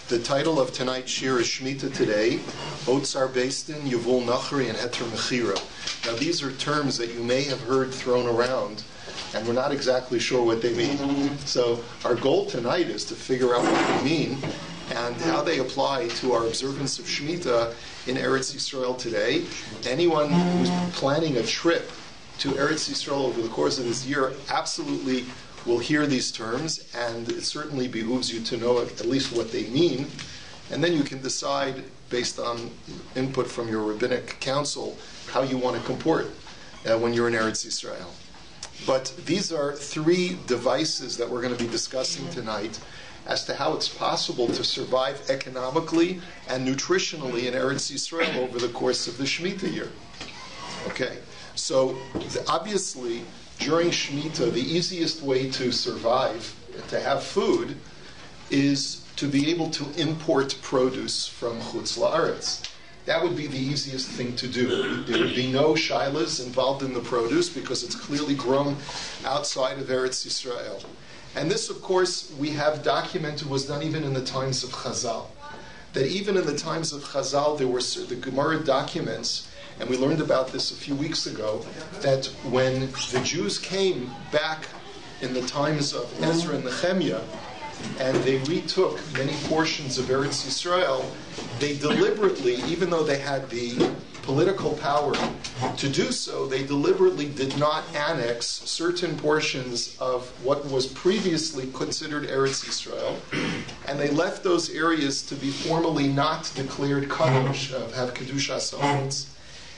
The title of tonight's shiur is Shemittah today, Otzar, Yevul, and Heter, Mechira. Now these are terms that you may have heard thrown around, and we're not exactly sure what they mean. So our goal tonight is to figure out what they mean and how they apply to our observance of Shemittah in Eretz Yisrael today. Anyone who's planning a trip to Eretz Yisrael over the course of this year absolutely will hear these terms, and it certainly behooves you to know at least what they mean, and then you can decide, based on input from your rabbinic council, how you want to comport when you're in Eretz Yisrael. But these are three devices that we're going to be discussing tonight as to how it's possible to survive economically and nutritionally in Eretz Yisrael over the course of the Shemitah year. Okay, so obviously, during Shemitah, the easiest way to survive, to have food, is to be able to import produce from Chutz La'aretz. That would be the easiest thing to do. There would be no shilas involved in the produce because it's clearly grown outside of Eretz Yisrael. And this, of course, we have documented was done even in the times of Chazal. That even in the times of Chazal, there were the Gemara documents, and we learned about this a few weeks ago, that when the Jews came back in the times of Ezra and Nehemiah, and they retook many portions of Eretz Yisrael, they deliberately, even though they had the political power to do so, they deliberately did not annex certain portions of what was previously considered Eretz Yisrael, and they left those areas to be formally not declared kadosh, have kedushas ha'aretz.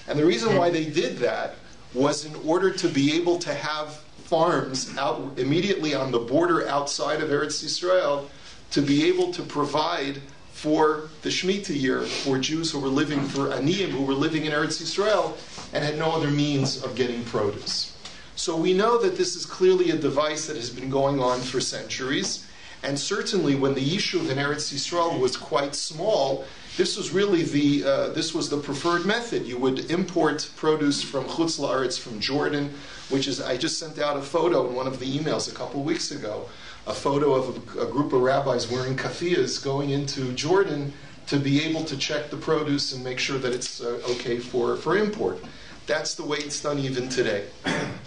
And the reason why they did that was in order to be able to have farms out immediately on the border outside of Eretz Yisrael to be able to provide for the Shemitah year for Jews who were living, for Aniyim who were living in Eretz Yisrael and had no other means of getting produce. So we know that this is clearly a device that has been going on for centuries, and certainly when the Yishuv in Eretz Yisrael was quite small, this was really the preferred method. You would import produce from Chutz La'aretz, from Jordan, which is, I just sent out a photo in one of the emails a couple weeks ago, a photo of a group of rabbis wearing kafiyas going into Jordan to be able to check the produce and make sure that it's okay for import. That's the way it's done even today.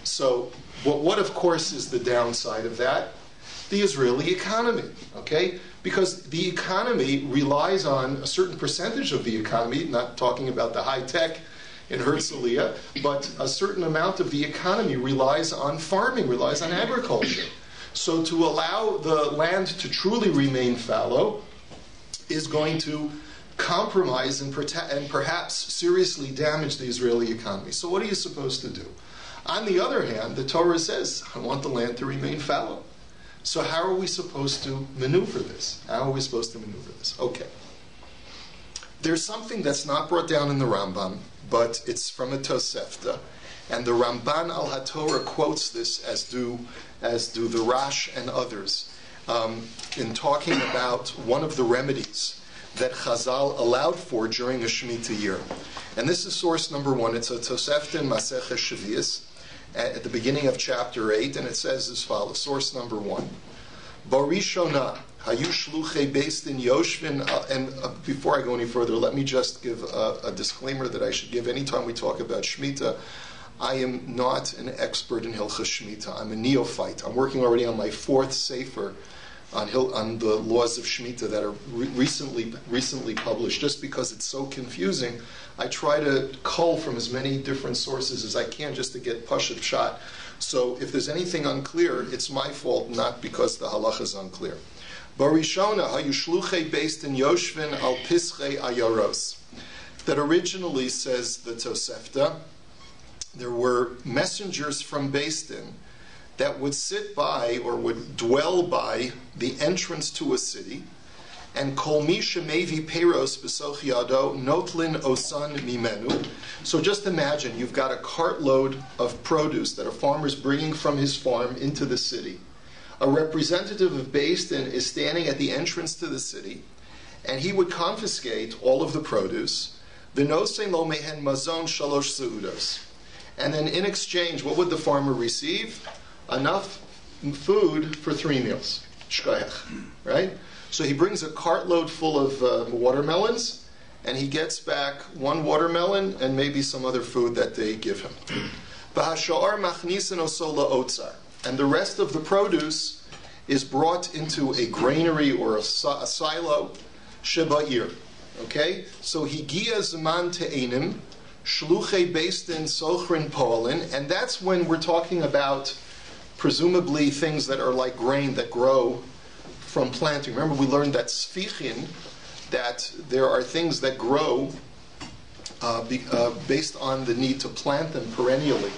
So what of course is the downside of that? The Israeli economy, okay? Because the economy relies on a certain percentage of the economy, not talking about the high tech in Herzliya, but a certain amount of the economy relies on farming, relies on agriculture. So to allow the land to truly remain fallow is going to compromise and perhaps seriously damage the Israeli economy. So what are you supposed to do? On the other hand, the Torah says, I want the land to remain fallow. So how are we supposed to maneuver this? Okay. There's something that's not brought down in the Rambam, but it's from a Tosefta. And the Ramban al HaTorah quotes this, as do the Rash and others, in talking about one of the remedies that Chazal allowed for during a Shemitah year. And this is source number one. It's a Tosefta in Maseches Shavios, at the beginning of chapter 8, and it says as follows, source number one. Barishona, hayu shluchei Beis yoshvin, and before I go any further, let me just give a disclaimer that I should give anytime we talk about Shemitah. I am not an expert in Hilchos Shemitah. I'm a neophyte. I'm working already on my fourth sefer on the laws of Shemitah that are recently published. Just because it's so confusing, I try to cull from as many different sources as I can just to get pashut shot. So if there's anything unclear, it's my fault, not because the halacha is unclear. Barishona hayu shluchei Beis yoshvin al pischei ayaros. That originally, says the Tosefta, there were messengers from Beis that would sit by or would dwell by the entrance to a city, and kol mi shemevi peros b'soch yado notlin osan mimenu. So just imagine you've got a cartload of produce that a farmer is bringing from his farm into the city. A representative of Beis Din is standing at the entrance to the city, and he would confiscate all of the produce. V'nosei lo mehen mazon shalosh seudos. And then in exchange, what would the farmer receive? Enough food for 3 meals. Shkoyach, right? So he brings a cartload full of watermelons, and he gets back one watermelon and maybe some other food that they give him. V'hasha'ar machnisin osola otzar. And the rest of the produce is brought into a granary or a silo, sheba'ir. Okay? So higia zman te'enim, shluchei beistin sochrin po'alin, and that's when we're talking about presumably things that are like grain that grow from planting. Remember we learned that sfichin, that there are things that grow based on the need to plant them perennially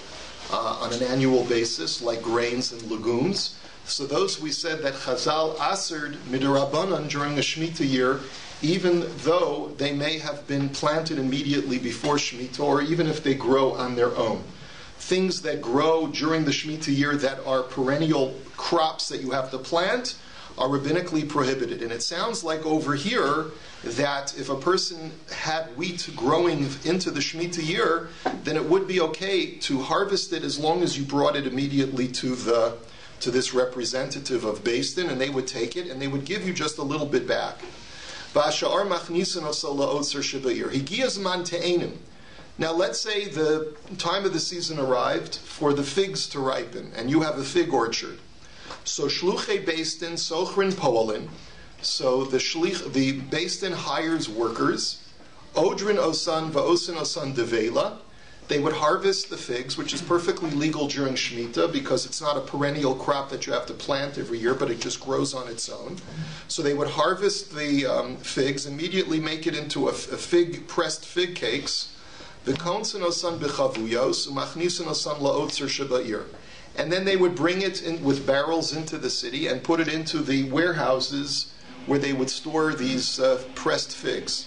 on an annual basis, like grains and legumes. So those we said that Chazal asered midirabanan during a Shemitah year, even though they may have been planted immediately before Shemitah, or even if they grow on their own. Things that grow during the Shemitah year that are perennial crops that you have to plant are rabbinically prohibited. And it sounds like over here that if a person had wheat growing into the Shemitah year, then it would be okay to harvest it as long as you brought it immediately to this representative of Bais Din, and they would take it and they would give you just a little bit back. Now let's say the time of the season arrived for the figs to ripen, and you have a fig orchard. So shluchei Bais Din sochrin po'alin. So the Bais Din hires workers. Odrin osan va'osin osan devela. They would harvest the figs, which is perfectly legal during Shemitah because it's not a perennial crop that you have to plant every year, but it just grows on its own. So they would harvest the figs, immediately make it into a pressed fig cakes. V'konsen osan b'chavuyos u'machnisen osan la'otzar sheba'ir. And then they would bring it in with barrels into the city and put it into the warehouses where they would store these pressed figs.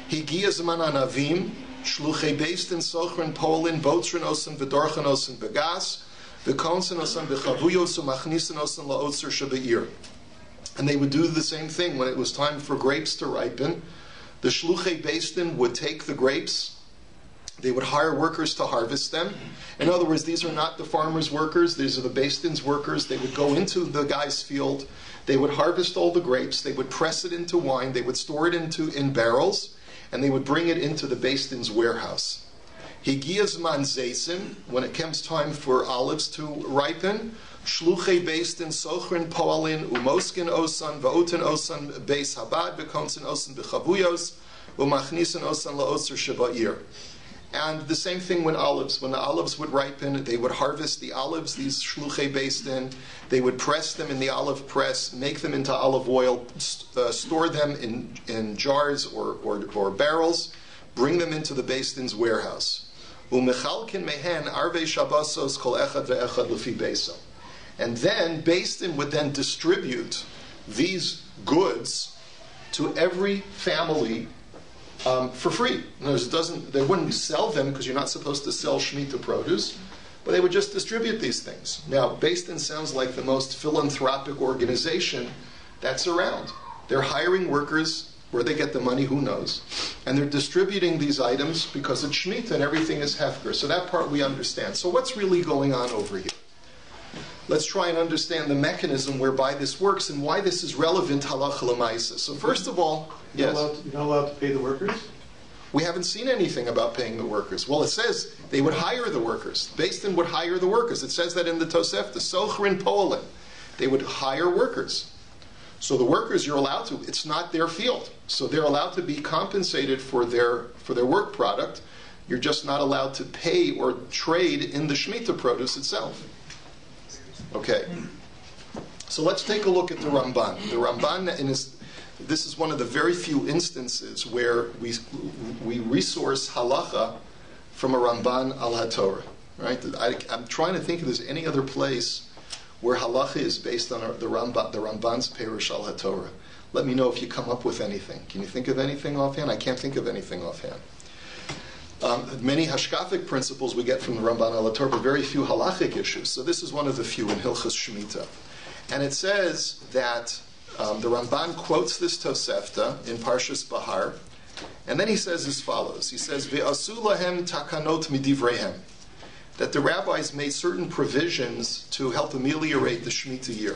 Higia zman anavim, shluchei Bais Din sochrin po'alin, botzrin osan v'dorchan osan begas, v'konsen osan b'chavuyos u'machnisen osan la'otzar sheba'ir. And they would do the same thing when it was time for grapes to ripen. The shluchei Bais Din would take the grapes. They would hire workers to harvest them. In other words, these are not the farmer's workers, these are the Bais Din's workers. They would go into the guy's field, they would harvest all the grapes, they would press it into wine, they would store it in barrels, and they would bring it into the Bais Din's warehouse. Higia zman zeisin, when it comes time for olives to ripen, shluchei Bais Din sochrin po'alin umoskin osan va'otin osan beis habad v'konsen osan b'chavuyos u'machnisen osan la'otzar sheba'ir. And the same thing when the olives would ripen, they would harvest the olives, these shluchei Bais Din, they would press them in the olive press, make them into olive oil, store them in jars or barrels, bring them into the Bais Din's warehouse. U'mechalkin mehen arvei shabasos kol echad ve'echad lefi beiso. And then Bais Din would then distribute these goods to every family for free. In other words, they wouldn't sell them because you're not supposed to sell Shemitah produce, but they would just distribute these things. Now, Bais Din sounds like the most philanthropic organization that's around. They're hiring workers, where they get the money, who knows, and they're distributing these items because it's Shemitah and everything is Heter. So that part we understand. So what's really going on over here? Let's try and understand the mechanism whereby this works and why this is relevant halacha l'maisa. So first of all, you're not allowed to pay the workers? We haven't seen anything about paying the workers. Well, it says they would hire the workers. Bais Din would hire the workers. It says that in the Tosefta, sochrin po'alin. They would hire workers. So the workers, you're allowed to. It's not their field. So they're allowed to be compensated for their work product. You're just not allowed to pay or trade in the Shemitah produce itself. Okay, so let's take a look at the Ramban. The Ramban, this is one of the very few instances where we resource halacha from a Ramban al HaTorah. Right? I'm trying to think if there's any other place where halacha is based on the Ramban's Perush al HaTorah. Let me know if you come up with anything. Can you think of anything offhand? I can't think of anything offhand. Many hashkafic principles we get from the Ramban al HaTorah, but very few halachic issues. So this is one of the few in Hilchas Shemitah. And it says that the Ramban quotes this Tosefta in Parshas Bahar, and then he says as follows. He says, Ve'asu lahem takanot midivrehem, that the rabbis made certain provisions to help ameliorate the Shemitah year.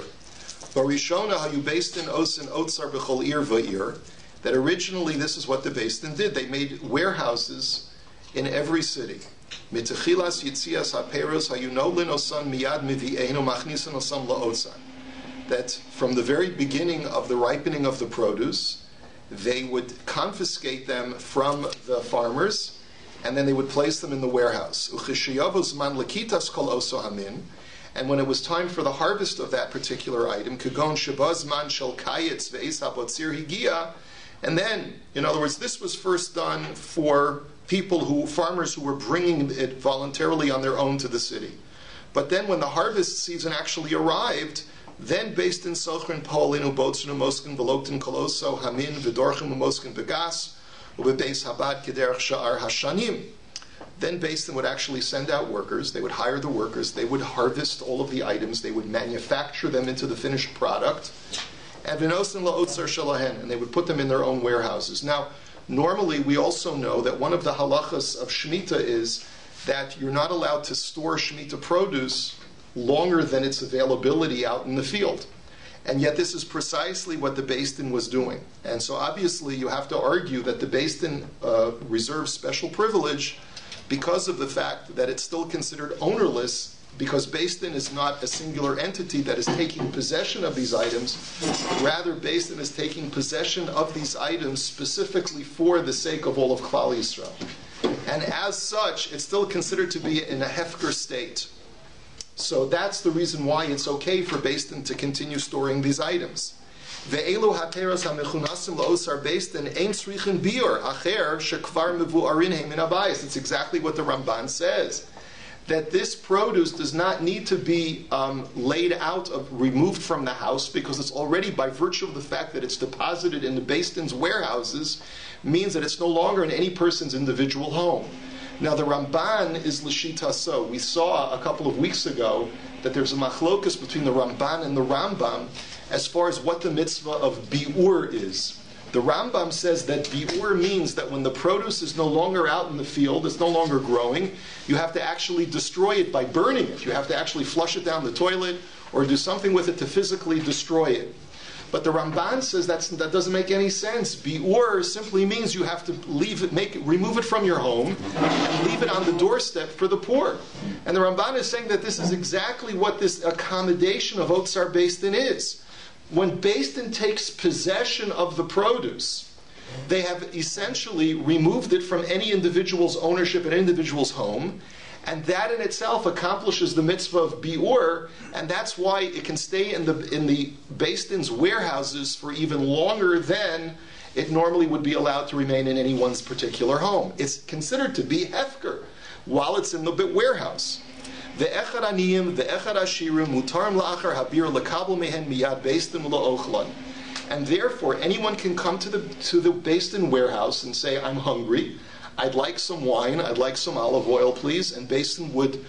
Barishona how you based in Osin Otzar b'chol ir va'ir, that originally this is what the Basin did. They made warehouses in every city. Mitechilas yitzias haperos hayunolin osan miyad mivi'enu machnisan osam la'otzar. That from the very beginning of the ripening of the produce, they would confiscate them from the farmers, and then they would place them in the warehouse. Uchishiyavos lakitas kol oso hamin. And when it was time for the harvest of that particular item, kagon shabaz man shel kayetz ve'es habotzir higia. And then, in other words, this was first done for farmers who were bringing it voluntarily on their own to the city. But then when the harvest season actually arrived, then based in Sochrin, Paulinu, Botzinu, Moskin, Veloktin, Koloso, Hamin, Vidorchim, Moskin, Begas, Ubebeis Habad, Kederach, Sha'ar, Hashanim. Then Basin would actually send out workers, they would hire the workers, they would harvest all of the items, they would manufacture them into the finished product, and Vinosin la'otzar shalahen, and they would put them in their own warehouses. Now, normally we also know that one of the halachas of Shemitah is that you're not allowed to store Shemitah produce longer than its availability out in the field. And yet this is precisely what the Bais Din was doing. And so obviously you have to argue that the Bais Din reserves special privilege because of the fact that it's still considered ownerless, because Bais Din is not a singular entity that is taking possession of these items. Rather, Bais Din is taking possession of these items specifically for the sake of all of Klal Yisrael. And as such, it's still considered to be in a hefker state. So that's the reason why it's okay for Bais Din to continue storing these items. Ve'elu hateros hamechunasim la'osar Bais Din ein tzrichin biur acher shekvar mevu'arin heim min habayis. It's exactly what the Ramban says, that this produce does not need to be laid out, removed from the house, because it's already, by virtue of the fact that it's deposited in the Bais Din's warehouses, means that it's no longer in any person's individual home. Now the Ramban is l'shita so. We saw a couple of weeks ago that there's a machlokus between the Ramban and the Rambam as far as what the mitzvah of bi'ur is. The Rambam says that bi'ur means that when the produce is no longer out in the field, it's no longer growing, you have to actually destroy it by burning it. You have to actually flush it down the toilet or do something with it to physically destroy it. But the Ramban says that doesn't make any sense. Bi'ur simply means you have to remove it from your home and leave it on the doorstep for the poor. And the Ramban is saying that this is exactly what this accommodation of Otzar Bais Din is. When Bais Din takes possession of the produce, they have essentially removed it from any individual's ownership in an individual's home, and that in itself accomplishes the mitzvah of bi'ur, and that's why it can stay in the Bais Din's warehouses for even longer than it normally would be allowed to remain in anyone's particular home. It's considered to be hefker while it's in the warehouse. Ve'echad aniyim, ve'echad ashirim, mutarim la'achar habir lekabel mehen miyad Bais Din la'ochlan. And therefore, anyone can come to the Bais Din warehouse and say, I'm hungry, I'd like some wine, I'd like some olive oil, please, and Bais Din would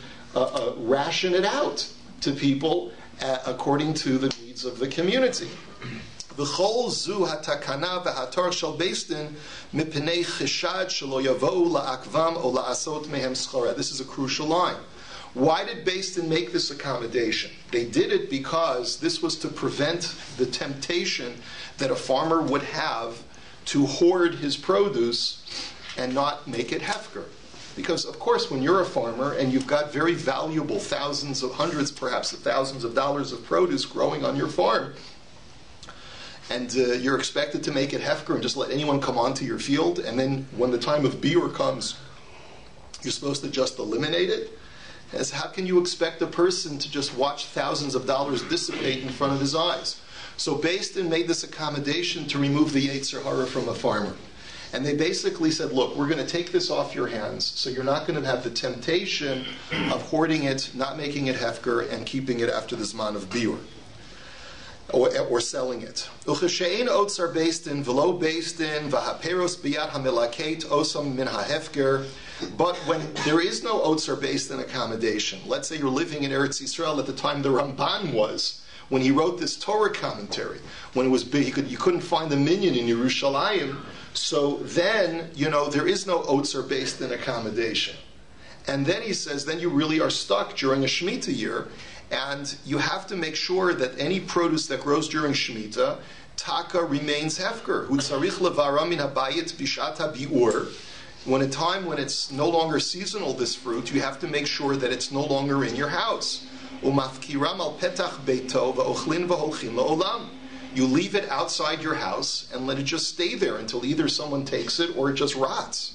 ration it out to people according to the needs of the community. V'chol zu hatakana v'hatar shel Bais Din mipnei chishad shelo yavou la'akvam o la'asot mehem schora. This is a crucial line. Why did Bais Din make this accommodation? They did it because this was to prevent the temptation that a farmer would have to hoard his produce and not make it hefker. Because, of course, when you're a farmer and you've got very valuable hundreds perhaps of thousands of dollars of produce growing on your farm, and you're expected to make it hefker and just let anyone come onto your field, and then when the time of biur comes, you're supposed to just eliminate it, as how can you expect a person to just watch thousands of dollars dissipate in front of his eyes? So Bais Din made this accommodation to remove the Yetzer Hara from a farmer. And they basically said, look, we're going to take this off your hands, so you're not going to have the temptation of hoarding it, not making it hefker, and keeping it after the Zman of biur, or selling it. Ucheshein Otzar Bais Din, v'lo Bais Din, v'haperos biyat hamilaket osam min hahefker. But when there is no Otzar Bais Din accommodation, let's say you're living in Eretz Yisrael at the time the Ramban was, when he wrote this Torah commentary, when it was big, you couldn't find the minyan in Yerushalayim, so then, there is no Otzar Bais Din accommodation. And then he says, then you really are stuck during a Shemitah year, And you have to make sure that any produce that grows during Shemitah, taka remains hefker. Hu tzarich levara min habayit bishat habiur. When a time when it's no longer seasonal, this fruit, you have to make sure that it's no longer in your house. Umafkiram al petach beito va'ochlin va'holchin la'olam. You leave it outside your house and let it just stay there until either someone takes it or it just rots.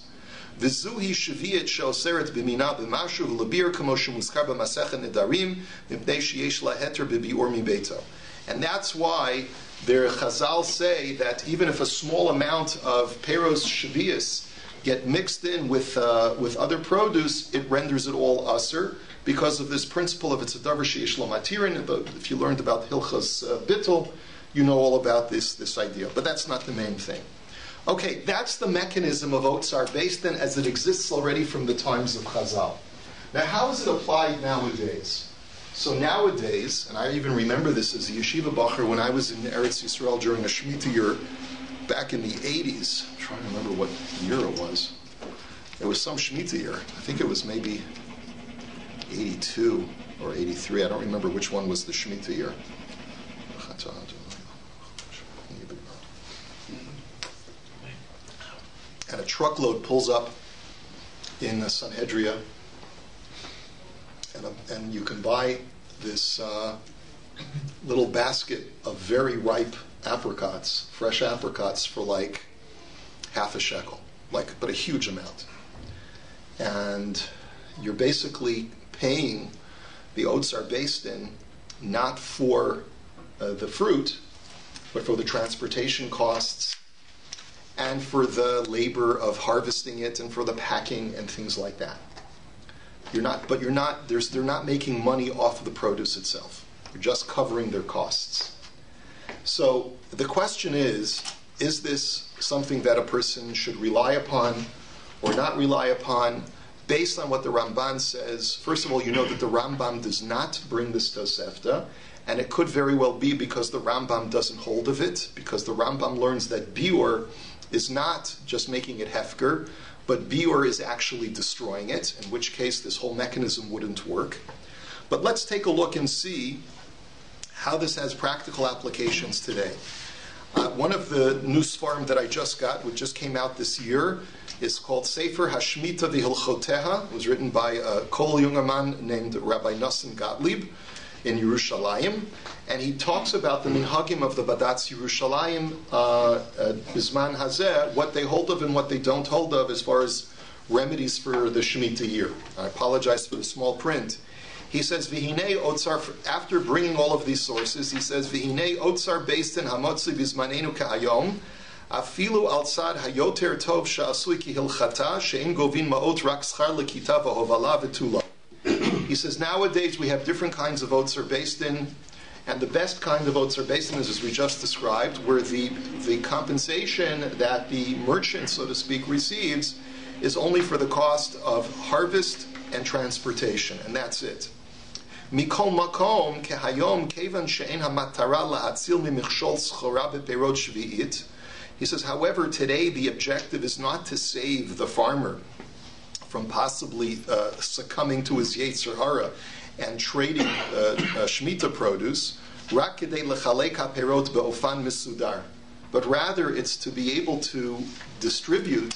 V'zuhi sheviyet she'oseret b'mina b'mashu l'bir kamo shemuskar b'masechet nedarim mipnei sheyesh la heter b'biur mi beito. And that's why their Chazal say that even if a small amount of peros sheviyas get mixed in with other produce, it renders it all aser because of this principle of it's a davar sheyesh lo matirin. If you learned about Hilchas Bittul, you know all about this idea. But that's not the main thing. Okay, that's the mechanism of Otzar Bais then as it exists already from the times of Chazal. Now, how is it applied nowadays? So nowadays, and I even remember this as a yeshiva bacher when I was in Eretz Yisrael during a Shemitah year back in the 80s. I'm trying to remember what year it was. It was some Shemitah year. I think it was maybe 82 or 83. I don't remember which one was the Shemitah year. And a truckload pulls up in Sanhedria, and you can buy this little basket of very ripe apricots, fresh apricots, for like half a shekel, but a huge amount. And you're basically paying the Otzar Bais din not for the fruit, but for the transportation costs and for the labor of harvesting it and for the packing and things like that. They're not making money off of the produce itself. You're just covering their costs. So the question is this something that a person should rely upon or not rely upon based on what the Ramban says? First of all, you know that the Rambam does not bring this Tosefta, and it could very well be because the Rambam doesn't hold of it, because the Rambam learns that biur is not just making it hefker, but biur is actually destroying it, in which case this whole mechanism wouldn't work. But let's take a look and see how this has practical applications today. One of the new Sfarim that I just got, which just came out this year, is called Sefer Hashmita V'Hilchoteha. It was written by a Kol Jungerman named Rabbi Nosson Gottlieb in Yerushalayim, and he talks about the minhagim of the Badatz Yerushalayim Bisman Hazeh, what they hold of and what they don't hold of as far as remedies for the Shemitah year. I apologize for the small print. He says, V'hinei Otzar, after bringing all of these sources, he says, V'hinei Otzar Bais din hamotzi bismanenu ka'ayom, afilu al tzad hayoter tov sha'asui ki hilchata, she'en govin ma'ot rak schar lekita v'hovala v'tula. He says, nowadays we have different kinds of Otzar Bais din, and the best kind of Otzar Bais din is, as we just described, where the compensation that the merchant, so to speak, receives is only for the cost of harvest and transportation, and that's it. Mikol makom kehayom kevan she'en hamatara la'atzil mimichshol schora beperot shvi'it. He says, however, today the objective is not to save the farmer from possibly succumbing to his Yetzer Hara and trading Shemitah produce, rak kedei lechalek haperot be'ofan misudar. But rather it's to be able to distribute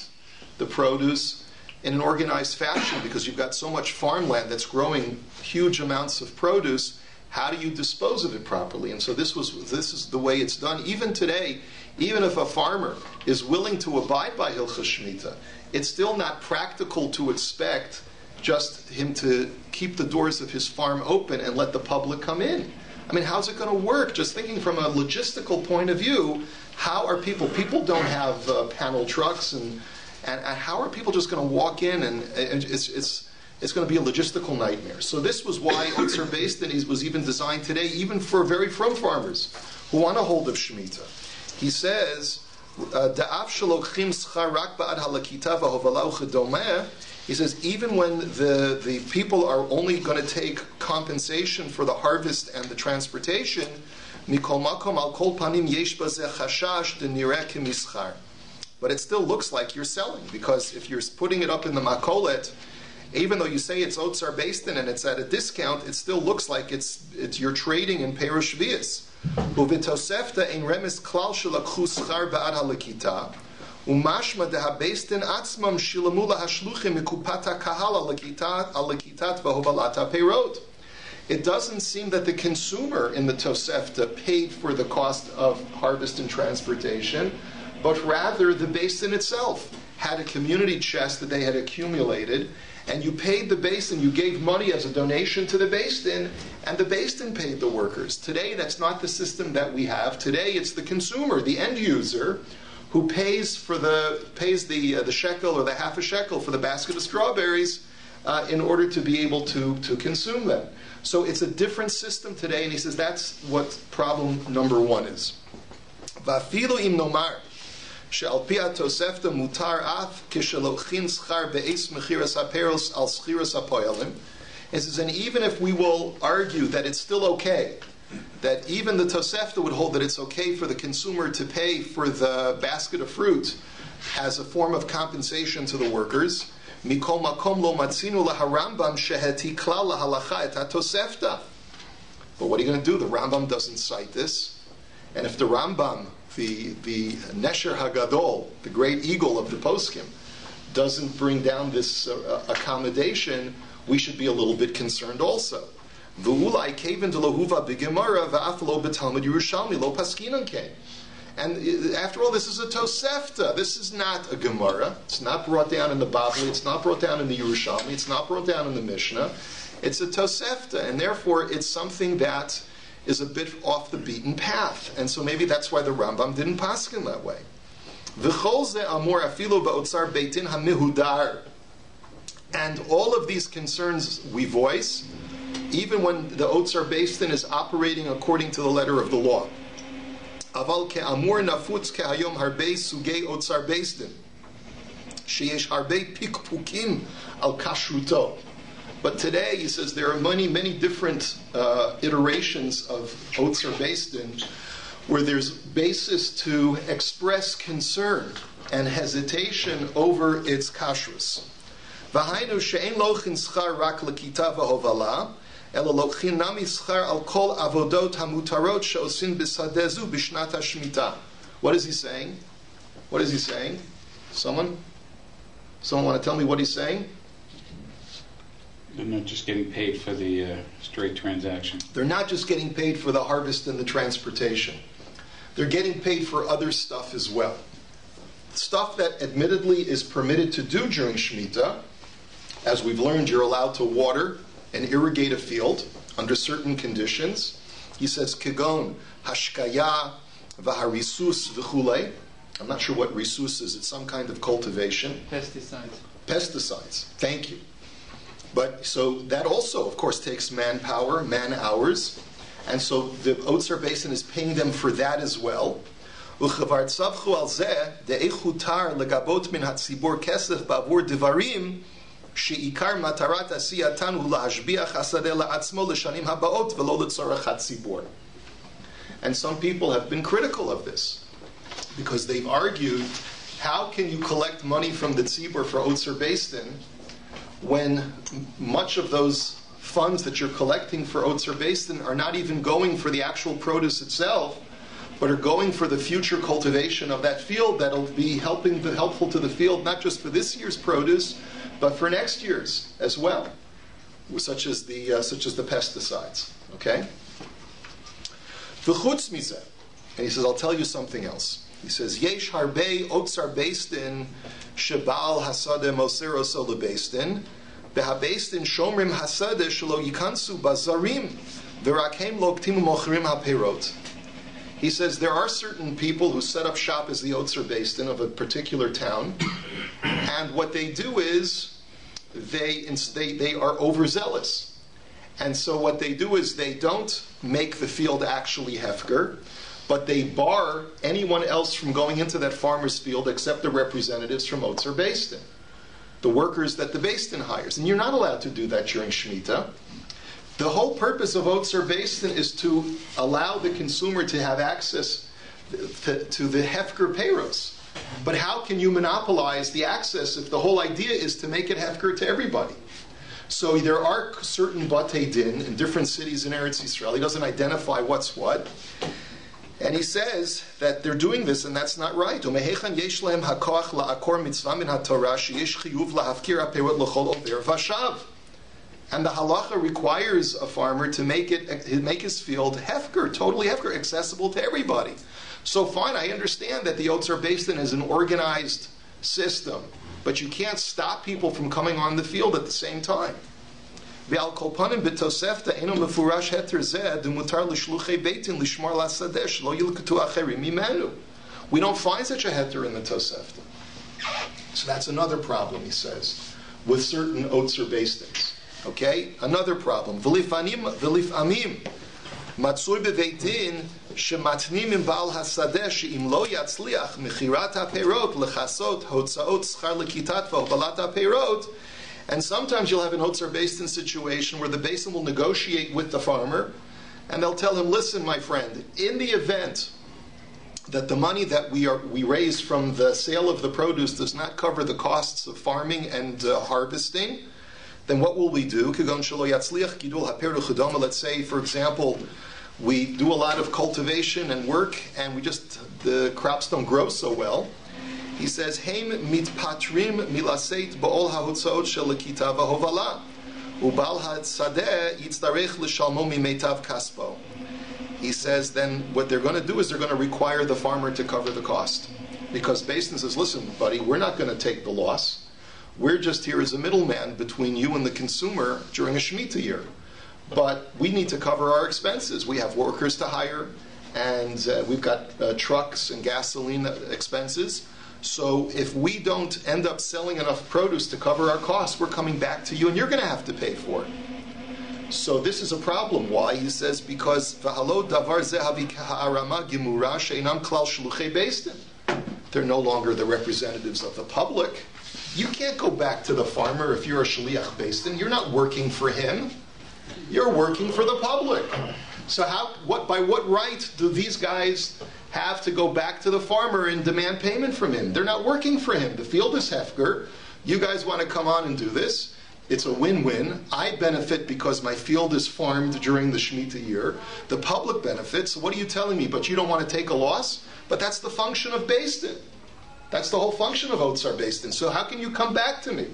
the produce in an organized fashion, because you've got so much farmland that's growing huge amounts of produce. How do you dispose of it properly? And so this is the way it's done. Even today, even if a farmer is willing to abide by Hilchas Shemitah, it's still not practical to expect just him to keep the doors of his farm open and let the public come in. I mean, how's it going to work? Just thinking from a logistical point of view, how are people don't have panel trucks, and how are people just going to walk in, and it's going to be a logistical nightmare. So this was why Otzar Bais din was even designed today, even for very from farmers who want a hold of Shemitah. He says, he says, even when the people are only going to take compensation for the harvest and the transportation, but it still looks like you're selling, because if you're putting it up in the makolet Even though you say it's Otzar Beistin and it's at a discount, it still looks like it's you're trading in Perush Shvius. Uvitosefta ein remes klal shelakhu schar ba'ad halakita. Umashma deha Beistin atzmam shilamu lahashluchim mikupata kahal alakitat v'hovalata peirot. It doesn't seem that the consumer in the Tosefta paid for the cost of harvest and transportation, but rather the Beistin itself had a community chest that they had accumulated, and you paid the Beistin, you gave money as a donation to the Beistin, and the Beistin paid the workers. Today, that's not the system that we have. Today, it's the consumer, the end user, who pays the shekel or the half a shekel for the basket of strawberries in order to be able to consume them. So it's a different system today, and he says that's what problem number one is. Va'afilu im nomar she'al pi ha'tosefta mutar af kishelochin schar be'es mechiras haperos al schiras hapoyalim. He says, and even if we will argue that it's still okay, that even the Tosefta would hold that it's okay for the consumer to pay for the basket of fruit as a form of compensation to the workers, Mikol makom lo matzinu laharambam sheheti klal lahalacha et hatosefta. But what are you going to do? The Rambam doesn't cite this. And if the Rambam, the Nesher Hagadol, the great eagle of the Poskim, doesn't bring down this accommodation, we should be a little bit concerned also. V'ulai kevin delohuva b'gemara v'aflo b'talmud Yerushalmi lo paskinan kein. And after all, this is a Tosefta. This is not a Gemara. It's not brought down in the Bavli. It's not brought down in the Yerushalmi. It's not brought down in the Mishnah. It's a Tosefta, and therefore it's something that is a bit off the beaten path. And so maybe that's why the Rambam didn't paskin that way. V'chol ze amor afilu ba'otzar beitin hamihudar. And all of these concerns we voice, even when the Otzar Beistin is operating according to the letter of the law. Aval ke'amur nafutz ke'ayom harbei sugei Otzar Beistin sheyesh harbei pikpukim al kashruto. But today, he says, there are many different iterations of Otzar Beistin where there's basis to express concern and hesitation over its kashrus. V'hainu she'en lochin schar rak lekita v'hovala ela lochin nami schar al kol avodot hamutarot she'osin b'sadezu b'shnat hashmita. What is he saying? What is he saying? Someone want to tell me what he's saying? They're not just getting paid for the straight transaction. They're not just getting paid for the harvest and the transportation. They're getting paid for other stuff as well. Stuff that admittedly is permitted to do during Shemitah. As we've learned, you're allowed to water and irrigate a field under certain conditions. He says, Kegon, hashkaya, v'harisus v'chulei. I'm not sure what risus is. It's some kind of cultivation. Pesticides. Thank you. But so that also, of course, takes manpower, man hours. And so the Otzar Beistin is paying them for that as well. Uchavar tzavchu al zeh de'echutar legabot min hatzibor kesef ba'avur divarim she'ikar matarat asiyatan hu la'ashbiach hasadeh la'atzmo l'shanim haba'ot v'lo l'tzorach hatzibor. And some people have been critical of this because they've argued, how can you collect money from the tzibor for Otzar Beistin when much of those funds that you're collecting for Otzar Beistin are not even going for the actual produce itself, but are going for the future cultivation of that field that'll be helpful to the field, not just for this year's produce, but for next year's as well, such as the pesticides. Okay? V'chutz mizeh, and he says, I'll tell you something else. He says, Yesh harbei Otzar Beistin shebal hasadeh mosero solo Beistin behabeistin shomrim hasadeh shelo yikansu bazarim v'rakem loktim mochrim haperot. He says there are certain people who set up shop as the Otzar Beistin of a particular town, and what they do is they are overzealous, and so what they do is they don't make the field actually hefker, but they bar anyone else from going into that farmer's field except the representatives from Otzar Beistin, the workers that the Beistin hires. And you're not allowed to do that during Shemitah. The whole purpose of Otzar Beistin is to allow the consumer to have access to the hefker peiros. But how can you monopolize the access if the whole idea is to make it hefker to everybody? So there are certain batei din in different cities in Eretz Yisrael. He doesn't identify what's what. And he says that they're doing this, and that's not right. And the halacha requires a farmer to make his field hefker, totally hefker, accessible to everybody. So fine, I understand that the Otzar Basin is an organized system, but you can't stop people from coming on the field at the same time. We don't find such a heter in the Tosefta. So that's another problem, he says, with certain Otzar Basins. Okay? Another problem. מצוי בבית דין שמתנים עם בעל השדה שאם לא יצליח מכירת הפירות לכסות הוצאות שכר לכיתת והובלת הפירות. And sometimes you'll have an Otzar Basin situation where the basin will negotiate with the farmer and they'll tell him, listen, my friend, in the event that the money that we raise from the sale of the produce does not cover the costs of farming and harvesting, then what will we do? Let's say, for example, we do a lot of cultivation and work, and the crops don't grow so well. He says, "Heim mitpatrim milaseit ba'ol hahotzaot shel lekita v'hovala, ubal hasadeh yitzdarech l'shalmo mimeitav kaspo." He says, then what they're going to do is they're going to require the farmer to cover the cost, because Basin says, "Listen, buddy, we're not going to take the loss. We're just here as a middleman between you and the consumer during a Shemitah year. But we need to cover our expenses. We have workers to hire, and we've got trucks and gasoline expenses. So if we don't end up selling enough produce to cover our costs, we're coming back to you, and you're going to have to pay for it." So this is a problem. Why? He says, because v'halo davar zehavi ka'arama gimura she'inam klal shluchei beistin. They're no longer the representatives of the public. You can't go back to the farmer if you're a shliach beistin. You're not working for him. You're working for the public. So by what right do these guys have to go back to the farmer and demand payment from him? They're not working for him. The field is hefker. You guys want to come on and do this. It's a win-win. I benefit because my field is farmed during the Shemitah year. The public benefits. So what are you telling me? But you don't want to take a loss? But that's the function of beistin. That's the whole function of Otzar Basin. So how can you come back to me?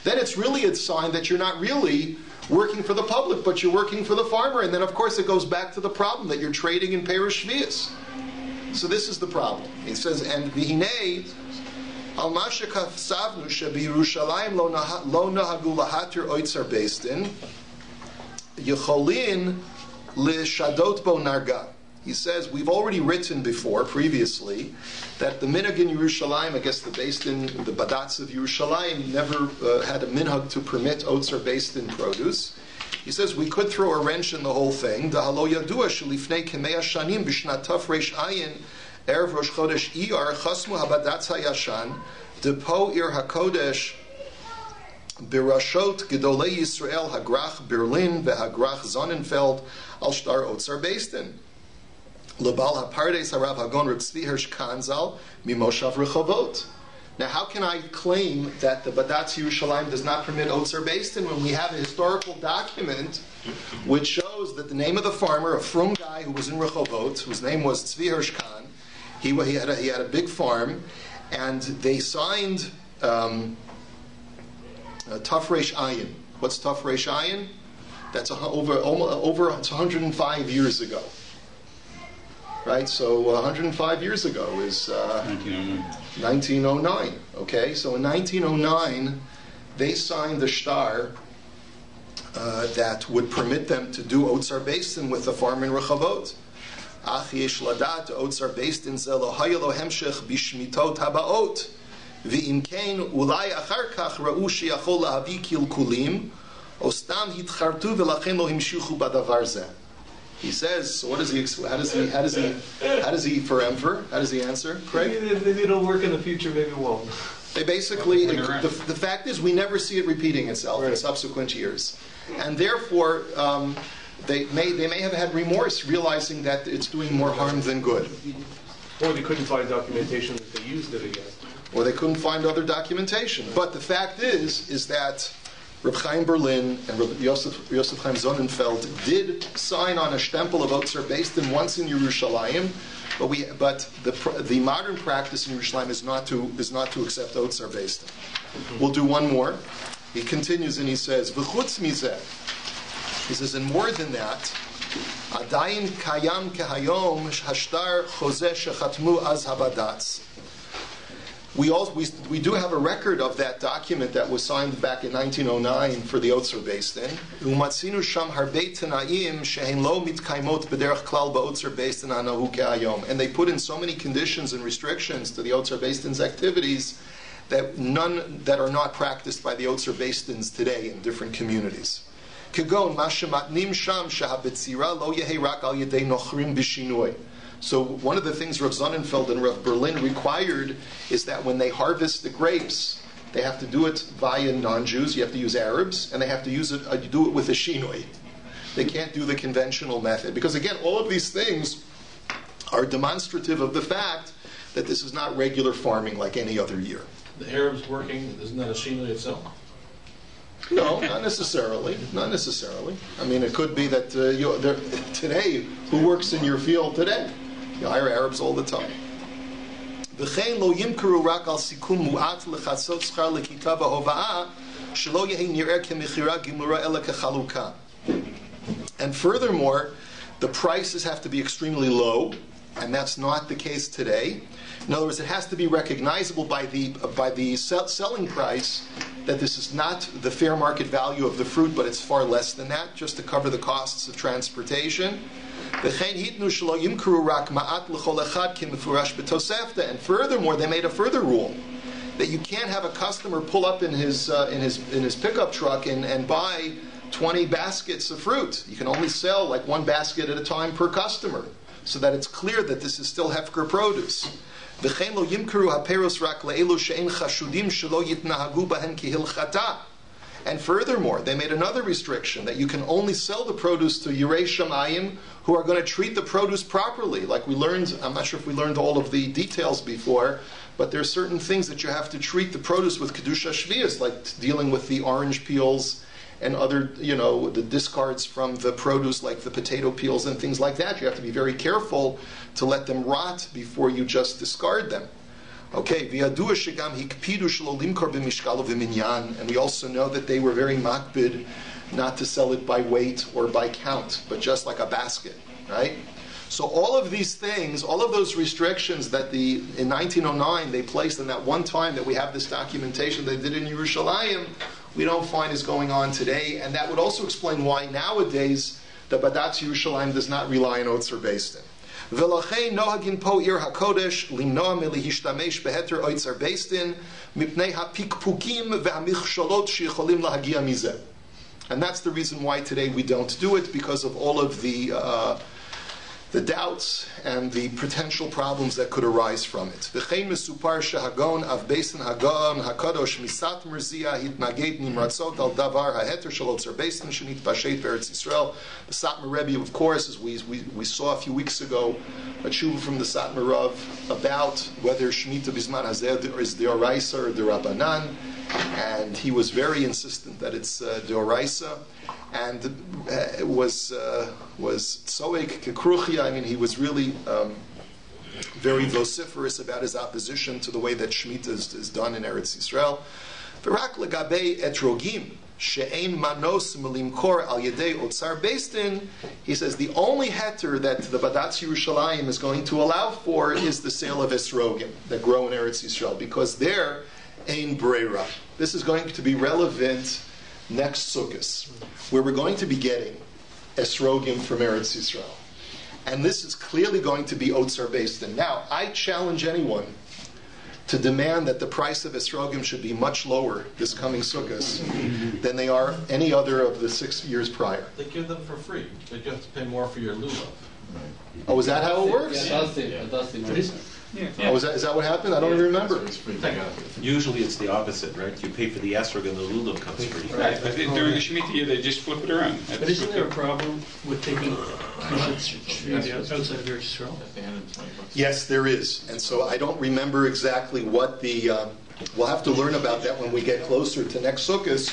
Then it's really a sign that you're not really working for the public, but you're working for the farmer. And then, of course, it goes back to the problem that you're trading in Perush Shvius. So this is the problem. He says, and v'hinei al ma shekafsavnu shebiyerushalayim lo nahagu lahatir Otzar Basin yecholin lishadot bo narga. He says, we've already written previously, that the minhag in Yerushalayim, I guess the Badats of Yerushalayim never had a minhag to permit Otzar Basin produce. He says, we could throw a wrench in the whole thing. Dahalo yadua shelifnei kemea shanim b'shnat tafresh ayin erev rosh chodesh iyar chasmu habadats hayashan depo ir hakodesh birashot gedolei Yisrael hagrach Berlin vehagrach Sonnenfeld al shtar Otzar Basin. Lebal hapardes harav hagon Reb Tzvi Hirsch Kanzal mimoshav rechavot. Now, how can I claim that the Badatz Yerushalayim does not permit Otzar Basin when we have a historical document which shows that the name of the farmer, a frum guy who was in Rechovot, whose name was Tzvi Hirsch Khan, he had a big farm, and they signed Tafresh Ayin. What's Tafresh Ayin? That's over it's 105 years ago. Right, so 105 years ago is 1909. Okay, so in 1909, they signed the shtar that would permit them to do Otzar Basin with the farm in Rechavot. Ach yesh ladat Otzar Basin ze lo haya lo hemshech bishmitot habaot v'im kein ulai achar kach ra'u sheyachol lahavi kilkulim o stam hitchartu v'lachen lo himshichu badavar zeh. He says, so what does he for Emperor? How does he answer, Craig? Maybe it'll work in the future, maybe it won't. They basically, the fact is we never see it repeating itself in subsequent years. And therefore, they may have had remorse realizing that it's doing more harm than good. Or they couldn't find documentation that they used it again. or they couldn't find other documentation. But the fact is that Reb Chaim Berlin and Reb Yosef Chaim Sonnenfeld did sign on a stempel of Otzar Beis once in Yerushalayim, but the modern practice in Yerushalayim is not to accept Otzar Beis. We'll do one more. He continues and he says, "V'chutz mizeh." He says, and more than that, Adayin kayam kehayom hashtar chozeh shechatmu az habadatz. We do have a record of that document that was signed back in 1909 for the Otzar Beis Din. Umatzinu sham harbei tenaim shehem lo mitkaimot b'derech klal ba'otzar Beis Din hanahu kehayom. And they put in so many conditions and restrictions to the Otzar Beis Din's activities that none that are not practiced by the Otzar Beis Dins today in different communities. Kegon mashematnim sham shehabetzira lo yehi rak al yedei nochrim b'shinoi. So one of the things Rav Sonnenfeld and Rav Berlin required is that when they harvest the grapes, they have to do it via non-Jews. You have to use Arabs, and they have to do it with a shinoi. They can't do the conventional method because again, all of these things are demonstrative of the fact that this is not regular farming like any other year. The Arabs working, isn't that a shinoi itself? No, not necessarily. Not necessarily. I mean, it could be that today, who works in your field today? You hire Arabs all the time. V'chein lo yimkaru rak al sikum mu'at lechatzot schar lekita v'hova'ah shelo yehi nireh kemechira gimura ela kechaluka. And furthermore, the prices have to be extremely low, and that's not the case today. In other words, it has to be recognizable by the selling price that this is not the fair market value of the fruit, but it's far less than that, just to cover the costs of transportation. And furthermore, they made a further rule that you can't have a customer pull up in his pickup truck and buy 20 baskets of fruit. You can only sell like one basket at a time per customer, so that it's clear that this is still hefker produce. And furthermore, they made another restriction that you can only sell the produce to Yirei Shamayim who are going to treat the produce properly. Like we learned, I'm not sure if we learned all of the details before, but there are certain things that you have to treat the produce with Kedusha Shvius, like dealing with the orange peels and other, the discards from the produce, like the potato peels and things like that. You have to be very careful to let them rot before you just discard them. Okay, and we also know that they were very makbid not to sell it by weight or by count, but just like a basket, right? So all of these things, all of those restrictions that in 1909 they placed in that one time that we have this documentation they did in Yerushalayim, we don't find is going on today, and that would also explain why nowadays the Badatz Yerushalayim does not rely on Otzar Beis Din. V'lachei nohagin po ir hakodesh limnoa milihishtamesh beheter Otzar Beis Din mipnei hapikpukim ve'hamichsholot sheyicholim lahagia mizeh. And that's the reason why today we don't do it, because of all of the doubts and the potential problems that could arise from it. V'chein mesupar shehagon av Beis Din hagon hakadosh misat merzia hitnaged nimratzot al davar haheter shel Otzar Beis Din shenitpashet be'Eretz Yisrael. The Satmar Rebbe, of course, as we saw a few weeks ago, a tshuva from the Satmar Rav about whether Shemitah Bizman Hazeh is Deoraisa or Derabanan, and he was very insistent that it's Deoraisa. And was tzoek kekruchia. I mean, he was really very vociferous about his opposition to the way that Shemitah is done in Eretz Yisrael. V'rak legabei etrogim she'ein manos melimkor al yedei Otzar Beis Din. He says the only heter that the Badatz Yerushalayim is going to allow for is the sale of esrogim that grow in Eretz Yisrael, because there ein breira. This is going to be relevant next Sukkot, where we're going to be getting esrogim from Eretz Yisrael. And this is clearly going to be Otzar Beis Din. Now, I challenge anyone to demand that the price of esrogim should be much lower this coming Sukkot than they are any other of the 6 years prior. They give them for free, but you have to pay more for your lulav. Oh, is that how it works? Yeah, it does seem Yeah. Oh, is that what happened? I don't even remember. Usually it's the opposite, right? You pay for the esrog and the lulav comes free. Right, but during the Shemitah year, they just flip it around. But isn't there a problem with taking outside of Eretz Yisrael? Yes, there is. And so I don't remember exactly what the, we'll have to learn about that when we get closer to next Sukkot,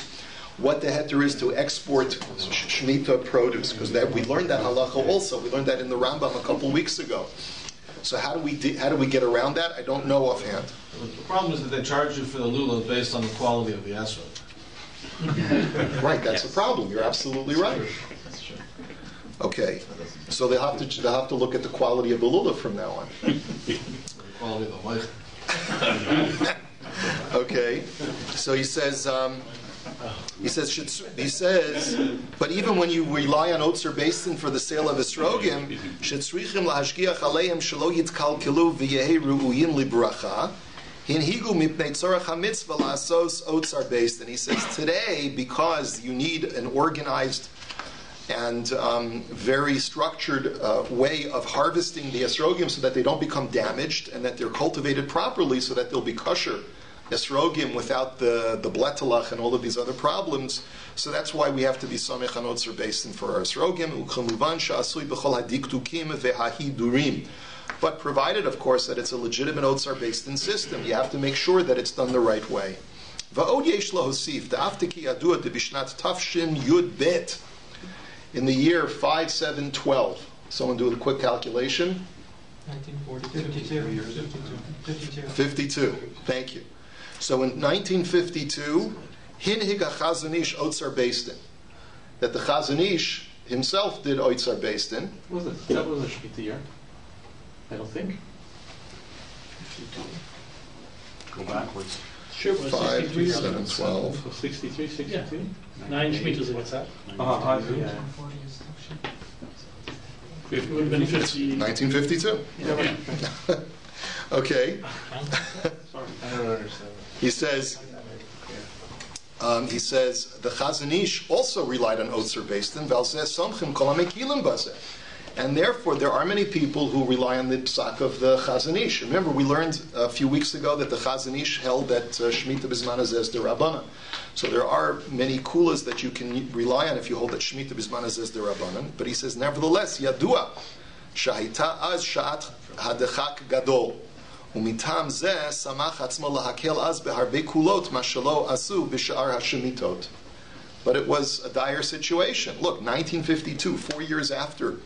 what the heter is to export Shemitah produce, because we learned that halacha also. We learned that in the Rambam a couple weeks ago. So how do we get around that? I don't know offhand. The problem is that they charge you for the lulav based on the quality of the esrog. Right, that's the problem. You're absolutely right. That's true. Okay, so they'll have to look at the quality of the lulav from now on. The quality of the mic. Okay, so he says, but even when you rely on Otzar Basin for the sale of esrogim, shetzrichim lahashgiach aleim shelo yitkalkelu v'yehi ru'uyin libracha, hinhigu mipnei tzorach hamitzvah la'asos Otzar Basin. He says today, because you need an organized and very structured way of harvesting the esrogim so that they don't become damaged and that they're cultivated properly so that they'll be kosher esrogim without the bletelach and all of these other problems. So that's why we have to be samech on Otzar Basin for our esrogim. But provided, of course, that it's a legitimate Otzar Basin system, you have to make sure that it's done the right way. In the year 5712, someone do a quick calculation. 1952. 52. Thank you. So in 1952, hinhig Chazon Ish Otzar Basin, that the Chazon Ish himself did Otzar Basin. That was a Shemittah year. I don't think. 52. Go backwards. Sure, it was 5, 63. 7, 12. So 63, 62? Yeah. 9 Shemitahs in Otzar. Yeah. It would have been 50. 1952. Yeah. Okay. Sorry. I don't understand. He says the Chazon Ish also relied on Otzar Basin, and therefore there are many people who rely on the psak of the Chazon Ish. Remember, we learned a few weeks ago that the Chazon Ish held that Shemittah B'zman Hazeh is derabbanan. So there are many kulas that you can rely on if you hold that Shemittah B'zman Hazeh is derabbanan. But he says, nevertheless, yadua shahita az sha'at hadechak gadol. וمטעם זה שמח עצמו להקל אז בהרבה קולות מה שלא עשו בשאר השמיטות. But it was a dire situation. Look, 1952, 4 years after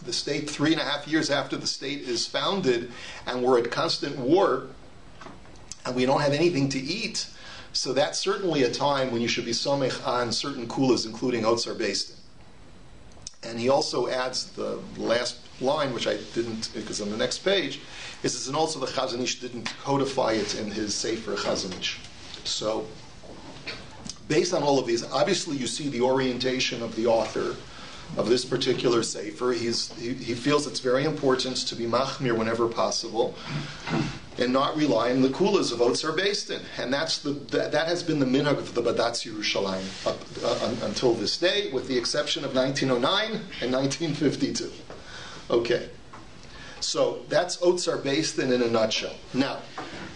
the state, 3.5 years after the state is founded, and we're at constant war, and we don't have anything to eat. So that's certainly a time when you should be somech on certain kulas, including Otzar Basin. And he also adds the last line, which I didn't, because on the next page, is and also the Chazon Ish didn't codify it in his Sefer Chazon Ish. So, based on all of these, obviously you see the orientation of the author of this particular Sefer. He feels it's very important to be machmir whenever possible and not rely on the kulas of Otzar Basin. And that has been the minhag of the Badatz Yerushalayim until this day, with the exception of 1909 and 1952. Okay. So that's Otzar Basin in a nutshell. Now,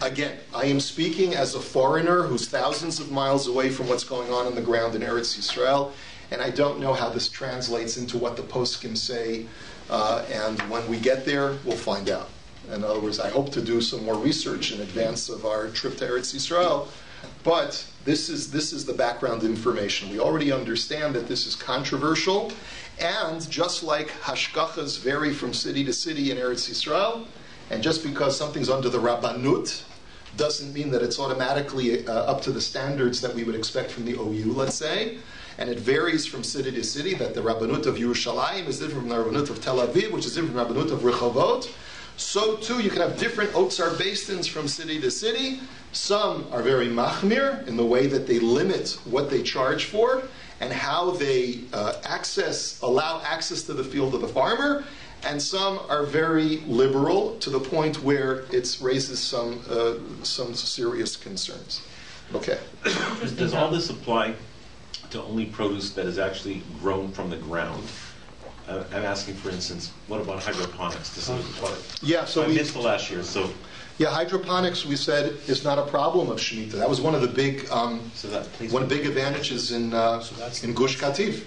again, I am speaking as a foreigner who's thousands of miles away from what's going on the ground in Eretz Yisrael, and I don't know how this translates into what the poskim say, and when we get there, we'll find out. In other words, I hope to do some more research in advance of our trip to Eretz Yisrael, but this is the background information. We already understand that this is controversial, and just like hashkachas vary from city to city in Eretz Yisrael, and just because something's under the rabbanut doesn't mean that it's automatically up to the standards that we would expect from the OU, let's say, and it varies from city to city, that the rabbanut of Yerushalayim is different from the rabbanut of Tel Aviv, which is different from the rabbanut of Rehovot. So too, you can have different Otzar Basins from city to city. Some are very machmir in the way that they limit what they charge for and how they allow access to the field of the farmer, and some are very liberal to the point where it raises some serious concerns. Okay. Does all this apply to only produce that is actually grown from the ground? I'm asking, for instance, what about hydroponics? This is what Yeah, so I missed the last year, so hydroponics, we said, is not a problem of Shemitah. That was one of the big, that plays one of the big advantages in Gush Katif.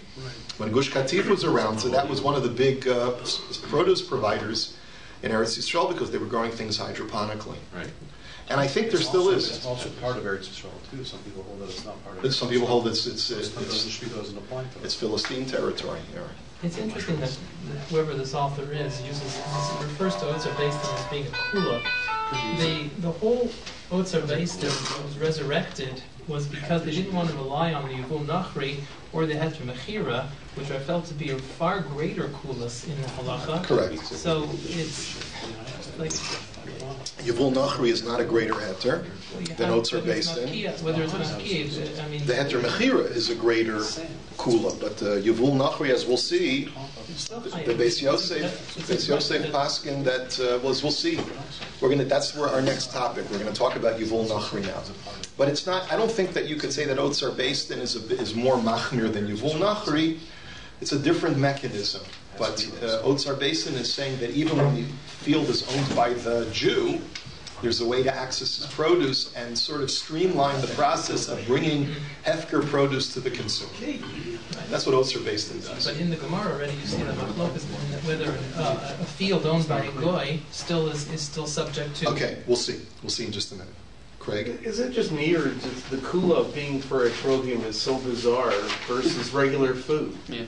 When Gush Katif was around, so that was one of the big produce providers in Eretz Yisrael because they were growing things hydroponically. right. And I think there still is. It's also part of Eretz Yisrael too. Some people hold that it's not part of it. Some people hold it's Shmita doesn't apply to it's it. Philistine territory. Yeah. It's interesting that whoever this author is refers to Otzar Beistin as being a kula. The whole Otzar Beistin was resurrected was because they didn't want to rely on the Yevul chri or the Heter Mechira, which are felt to be a far greater kulas in the halacha. Correct. So it's like Yevul chri is not a greater heter than Otzar Beistin. Whether it's Mechira, I mean, The Heter Mechira is a greater kula, but Yevul chri, as we'll see, the Bais Yosef Paskin that we'll see. That's where our next topic. We're going to talk about Yevul chri now. But it's not. I don't think that you could say that Otzar Beistin is more machmir than Yevul chri. It's a different mechanism. But Otzar Beistin is saying that even when the field is owned by the Jew, there's a way to access his produce and sort of streamline the process of bringing hefker produce to the consumer. That's what Otzar Beistin does. but in the Gemara already you see that machlokas whether a field owned by a goy is still subject to. Okay, we'll see. We'll see in just a minute. Craig? Is it just me, or just the kula being for a trogium is so bizarre versus regular food? Yeah.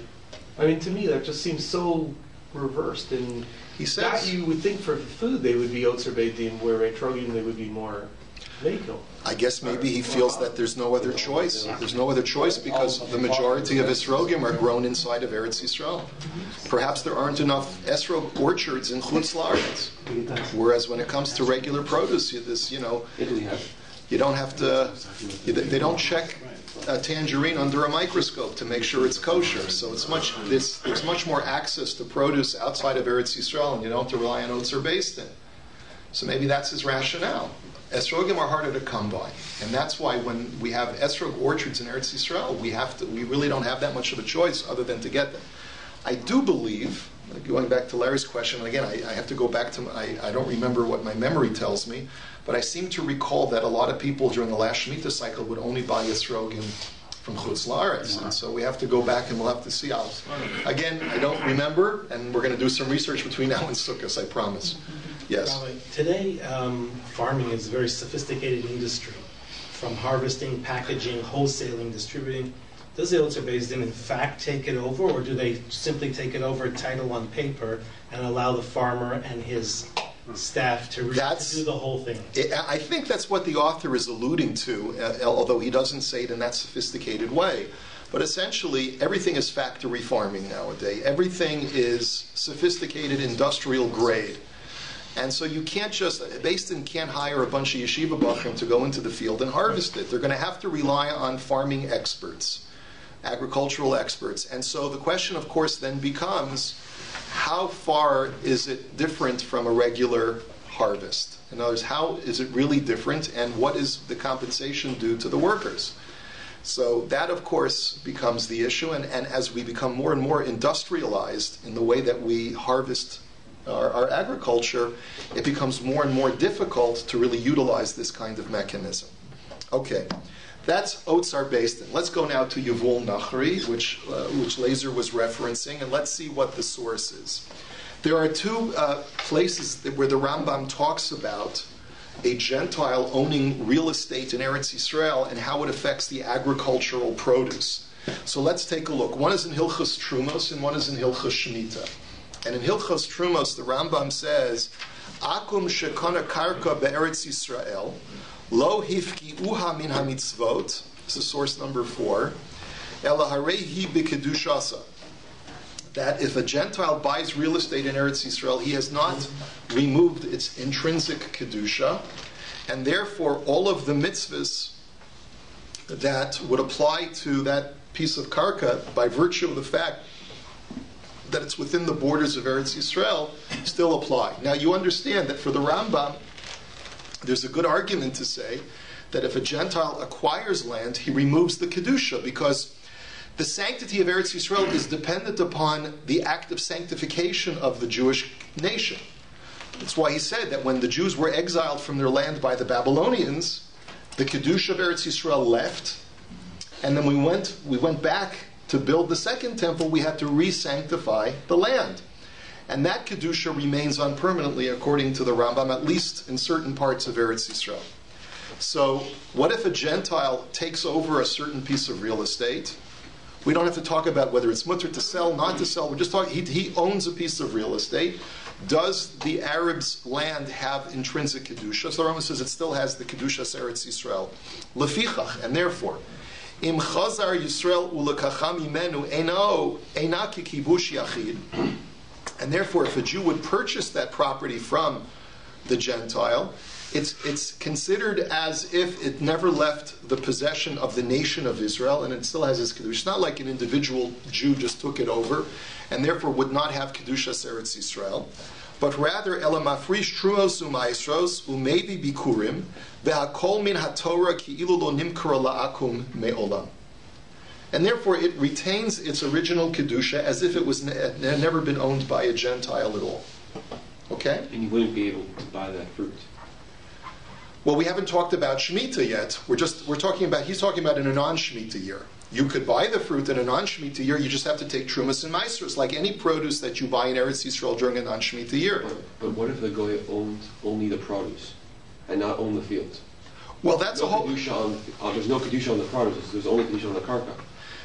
I mean, to me, that just seems so reversed. And He that says, you would think for food they would be Otzar Beitin, where a trogium they would be more Mako. I guess maybe he feels that there's no other choice. There's no other choice because the majority of esrogim are grown inside of Eretz Yisrael. Perhaps there aren't enough esrog orchards in Chutz La'aretz. Whereas when it comes to regular produce, you don't have to. They don't check a tangerine under a microscope to make sure it's kosher. So there's much more access to produce outside of Eretz Yisrael, and you don't have to rely on Otzar Beistin. So maybe that's his rationale. Esrogim are harder to come by, and that's why when we have esrog orchards in Eretz Yisrael, we really don't have that much of a choice other than to get them. I do believe, going back to Larry's question, and again, I have to go back to, I don't remember what my memory tells me, but I seem to recall that a lot of people during the last Shemittah cycle would only buy esrogim from Chutz La'aretz, and so we have to go back and we'll have to see. Again, I don't remember, and we're going to do some research between now and Sukkot, I promise. Yes. Rabbi, today, farming is a very sophisticated industry, from harvesting, packaging, wholesaling, distributing. Does the Otzar Beistin in fact take it over, or do they simply take it over title on paper and allow the farmer and his staff to do the whole thing? I think that's what the author is alluding to, although he doesn't say it in that sophisticated way. But essentially, everything is factory farming nowadays. Everything is sophisticated industrial grade. And so you can't Beistin can't hire a bunch of yeshiva bachrim to go into the field and harvest it. They're going to have to rely on farming experts, agricultural experts. And so the question, of course, then becomes, how far is it different from a regular harvest? In other words, how is it really different, and what is the compensation due to the workers? So that, of course, becomes the issue. And as we become more and more industrialized in the way that we harvest our agriculture, it becomes more and more difficult to really utilize this kind of mechanism. Okay, that's Otzar Beistin. Let's go now to Yevul chri, which Laser was referencing, and let's see what the source is. There are two places where the Rambam talks about a Gentile owning real estate in Eretz Yisrael and how it affects the agricultural produce. So let's take a look. One is in Hilchos Trumos and one is in Hilchos Shemittah. And in Hilchos Trumos, the Rambam says, Akum shekona karka be'eretz Yisrael, lo hifki uha min hamitzvot, this is source number 4, ela harehi b'kedushasa. That if a Gentile buys real estate in Eretz Yisrael, he has not removed its intrinsic kedusha, and therefore all of the mitzvahs that would apply to that piece of karka, by virtue of the fact that it's within the borders of Eretz Yisrael, still apply. Now you understand that for the Rambam, there's a good argument to say that if a Gentile acquires land, he removes the kedusha, because The sanctity of Eretz Yisrael is dependent upon the act of sanctification of the Jewish nation. That's why he said that when the Jews were exiled from their land by the Babylonians, the Kedusha of Eretz Yisrael left, and then we went back to build the second temple. We had to re-sanctify the land. And that Kedusha remains on permanently, according to the Rambam, at least in certain parts of Eretz Yisrael. So, what if a Gentile takes over a certain piece of real estate? We don't have to talk about whether it's mutter to sell, not to sell. We're just talking, he owns a piece of real estate. Does the Arab's land have intrinsic Kedusha? So the Rambam says it still has the Kedusha Eretz Yisrael. Lefichach, and therefore, Im chazar Yisrael ulekacham imenu eina kikibush yachid. And therefore, if a Jew would purchase that property from the Gentile, it's considered as if it never left the possession of the nation of Israel, and it still has its Kedusha. It's not like an individual Jew just took it over, and therefore would not have Kedusha Eretz Yisrael, but rather elamafrish truos umaisros umevi bikurim ve'hakol min haTorah ki'ilu lo nimkara la'akum me'olam. And therefore it retains its original Kedusha as if it had never been owned by a Gentile at all. Okay? And you wouldn't be able to buy that fruit. Well, we haven't talked about Shemitah yet. He's talking about in a non-Shemitah year. You could buy the fruit in a non-Shemitah year, you just have to take Trumas and Maasros, like any produce that you buy in Eretz Yisrael during a non-Shemitah year. But what if the Goy owned only the produce and not own the field? Well, that's no a whole... There's no Kedusha on the produce, there's only Kedusha on the karka.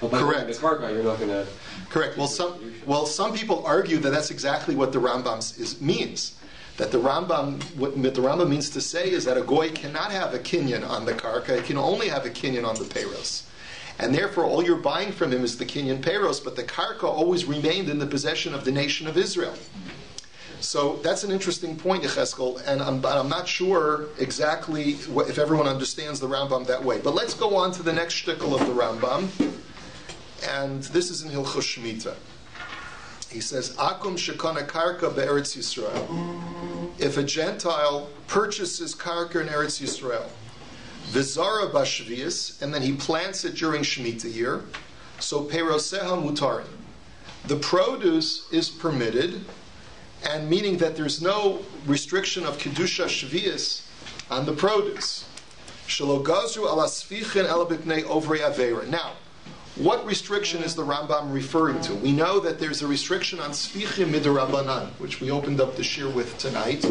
But by Correct. the karka, you're not going to... Correct. Well, some people argue that that's exactly what the Rambam means. That what the Rambam means to say is that a goy cannot have a kinyan on the karka; it can only have a kinyan on the peiros, and therefore all you're buying from him is the kinyan peiros, but the karka always remained in the possession of the nation of Israel. So that's an interesting point, Yecheskel, and I'm not sure exactly if everyone understands the Rambam that way. But let's go on to the next shtickle of the Rambam, and this is in Hilchos Shemitah. He says, Akum shekana karka be'eretz Yisrael. If a Gentile purchases karka in Eretz Yisrael, v'zara b'shvius, and then he plants it during Shemitah year, so peiroseha mutarin. The produce is permitted, and meaning that there's no restriction of kedusha shvius on the produce. Shelo gazru ala sfichin ela b'pnei ovrei avera. Now, what restriction is the Rambam referring to? We know that there's a restriction on sfichim mid'Rabbanan, which we opened up the shiur with tonight,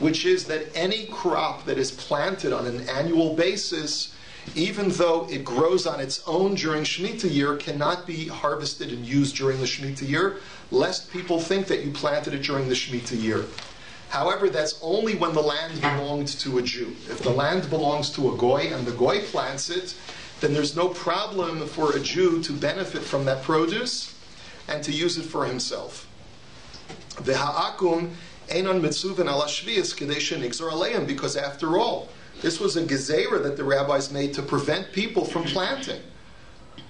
which is that any crop that is planted on an annual basis, even though it grows on its own during Shemitah year, cannot be harvested and used during the Shemitah year, lest people think that you planted it during the Shemitah year. However, that's only when the land belonged to a Jew. If the land belongs to a goy and the goy plants it, then there's no problem for a Jew to benefit from that produce and to use it for himself. V'ha'akum einon mitzuven ala shvius kedei shenigzor aleim, because after all, this was a gezerah that the rabbis made to prevent people from planting.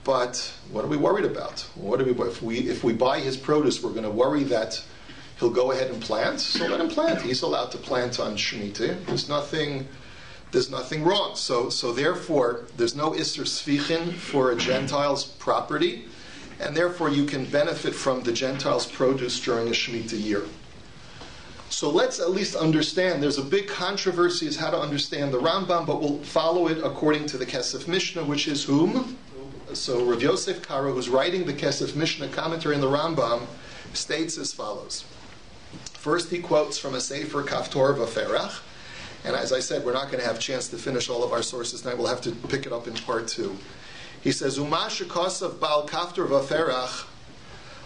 But what are we worried about? If we buy his produce, we're going to worry that he'll go ahead and plant. So let him plant. He's allowed to plant on Shemitah. There's nothing wrong. So therefore, there's no Isser Sfichin for a Gentile's property, and therefore you can benefit from the Gentile's produce during a Shemitah year. So let's at least understand, there's a big controversy as how to understand the Rambam, but we'll follow it according to the Kesef Mishnah, which is whom? So Rav Yosef Karo, who's writing the Kesef Mishnah commentary in the Rambam, states as follows. First he quotes from a Sefer Kaftor Vaferach, and as I said, we're not going to have a chance to finish all of our sources tonight. We'll have to pick it up in part 2. He says, Uma shekosav bal kaftor vaferach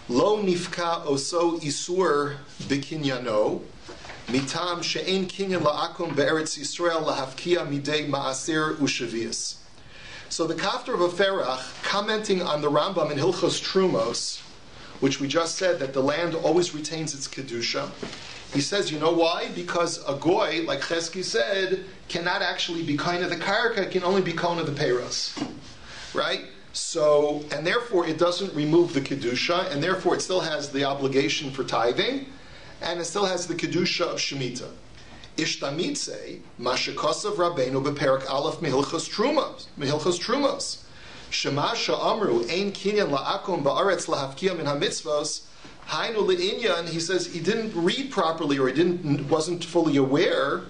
lo nifka oso isur bikinyano mitam she'en kinyan la'akum be'eretz Yisrael lahafkia midei ma'aser ushavius. So the kaftor vaferach, commenting on the Rambam in Hilchos Trumos, which we just said that the land always retains its kedusha, he says, you know why? Because a goy, like Chesky said, cannot actually be kind of the karka, it can only be kind of the peiros. Right? So, and therefore it doesn't remove the kedusha, and therefore it still has the obligation for tithing, and it still has the kedusha of Shemitah. Ishtamitze, Mashikosav Rabbeinu beperak Aleph Mehilchos Trumos. Shema sha'amru ein kinyan la'akum ba'aretz lahafkia min hamitzvos. Hainu le'inyan, he says he didn't read properly, or wasn't fully aware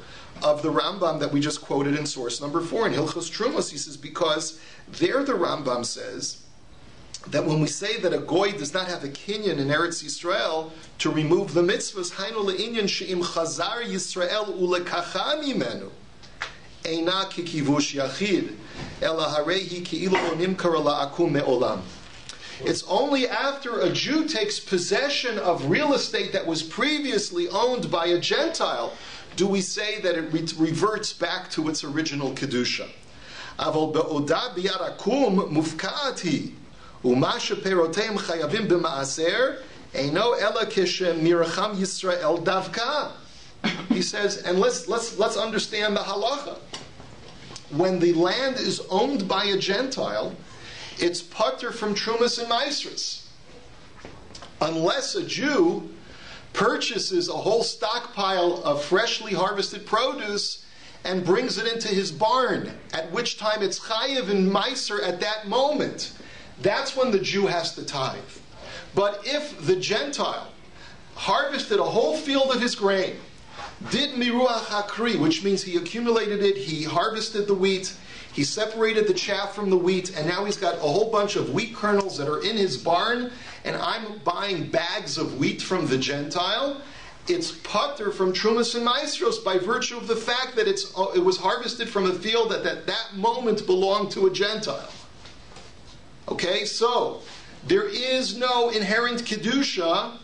of the Rambam that we just quoted in source number 4 in Hilchos Trumos. He says, because there the Rambam says that when we say that a goy does not have a kinyan in Eretz Yisrael to remove the mitzvahs, hainu le'inyan she'im chazar Yisrael ulekacha mimenu eina kikivush yachid ela harehi ki'ilu lo nimkara la'akum me'olam. It's only after a Jew takes possession of real estate that was previously owned by a Gentile do we say that it reverts back to its original kedusha. Aval be'oda b'yarakum mufka'ati u'ma sheperoteim chayavim b'ma'aser eino ela kishem miracham Yisrael davka. He says, and let's understand the halacha. When the land is owned by a Gentile, it's patur from trumas and maasros, unless a Jew purchases a whole stockpile of freshly harvested produce and brings it into his barn, at which time it's chayiv and maaser at that moment. That's when the Jew has to tithe. But if the Gentile harvested a whole field of his grain, did miruach chri, which means he accumulated it, he harvested the wheat, he separated the chaff from the wheat, and now he's got a whole bunch of wheat kernels that are in his barn, and I'm buying bags of wheat from the Gentile. It's patur from trumas and maasros by virtue of the fact that it was harvested from a field that at that moment belonged to a Gentile. Okay, so there is no inherent kedusha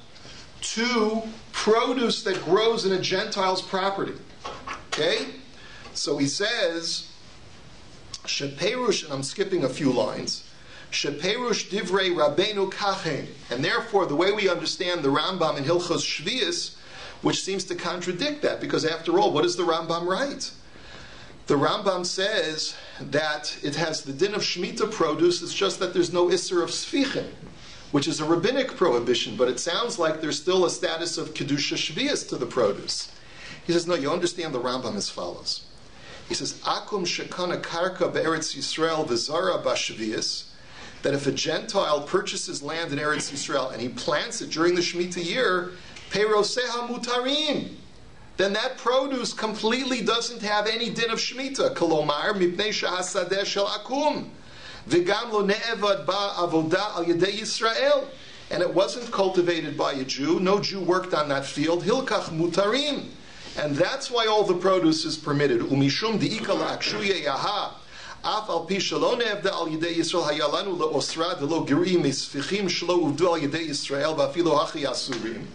to produce that grows in a Gentile's property. Okay, so he says, Sheperush, and I'm skipping a few lines, Sheperush divrei Rabbeinu kachen, and therefore the way we understand the Rambam in Hilchos Shvius, which seems to contradict that, because after all, what does the Rambam write? The Rambam says that it has the din of Shemitah produce, it's just that there's no Isser of Sfichim, which is a rabbinic prohibition, but it sounds like there's still a status of Kedusha Shvius to the produce. He says, no, you understand the Rambam as follows. He says, Akum shekana karka be'eretz Yisrael v'zara b'shvius, that if a Gentile purchases land in Eretz Yisrael and he plants it during the Shemitah year, peiroseha mutarim, then that produce completely doesn't have any din of Shemitah. Kolomar mipnei shehasadeh shel akum, v'gam lo ne'evad ba'avoda al yedei Yisrael, and it wasn't cultivated by a Jew. No Jew worked on that field. Hilkach mutarim. And that's why all the produce is permitted. Umishum di'ika la'akshuye yaha, af al pi shelo ne'evda al yedei Yisrael hayalanu le'osra delo girim misfichim shelo uvdu al yedei Yisrael va'afilo hachi asurim.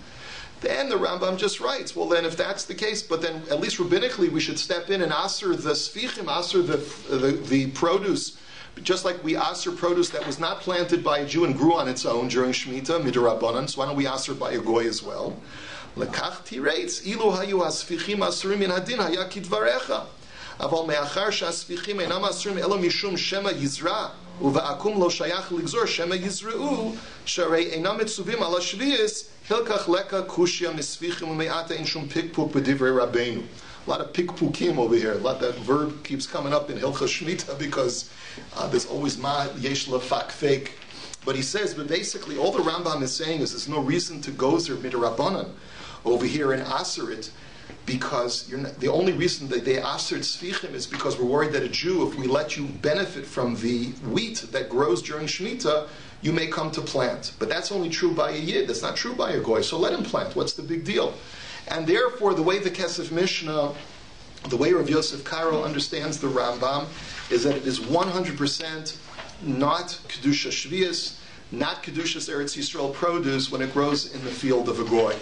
Then the Rambam just writes, well then if that's the case, but then at least rabbinically we should step in and aser the sfichim, aser the produce, just like we aser produce that was not planted by a Jew and grew on its own during Shemitah, midrabanan, so why don't we aser by a goy as well? Lekach tireitz, ilu hayu hasfichim asurim min hadin haya kidvarecha. Aval me'achar she'asfichim einam asurim elo mishum shema yizra, uva'akum lo shayach ligzor shema yizra'u, sharei einam mitzuvim ala shvius, hilkach leka kushya misfichim u'me'ata in shum pikpuk b'divrei Rabbeinu. A lot of pikpukim over here. That verb keeps coming up in Hilchos Shemitah because there's always ma yesh lefak fake. But he says, but basically all the Rambam is saying is there's no reason to go there midrabanan over here and aser it, because the only reason that they asered sfichim is because we're worried that a Jew, if we let you benefit from the wheat that grows during Shemitah, you may come to plant. But that's only true by a Yid, that's not true by a Goy, so let him plant, what's the big deal? And therefore, the way the Kesef Mishnah, the way Rav Yosef Karo understands the Rambam, is that it is 100% not Kedusha Shvius, not Kedushas Eretz Yisrael produce when it grows in the field of a Goy.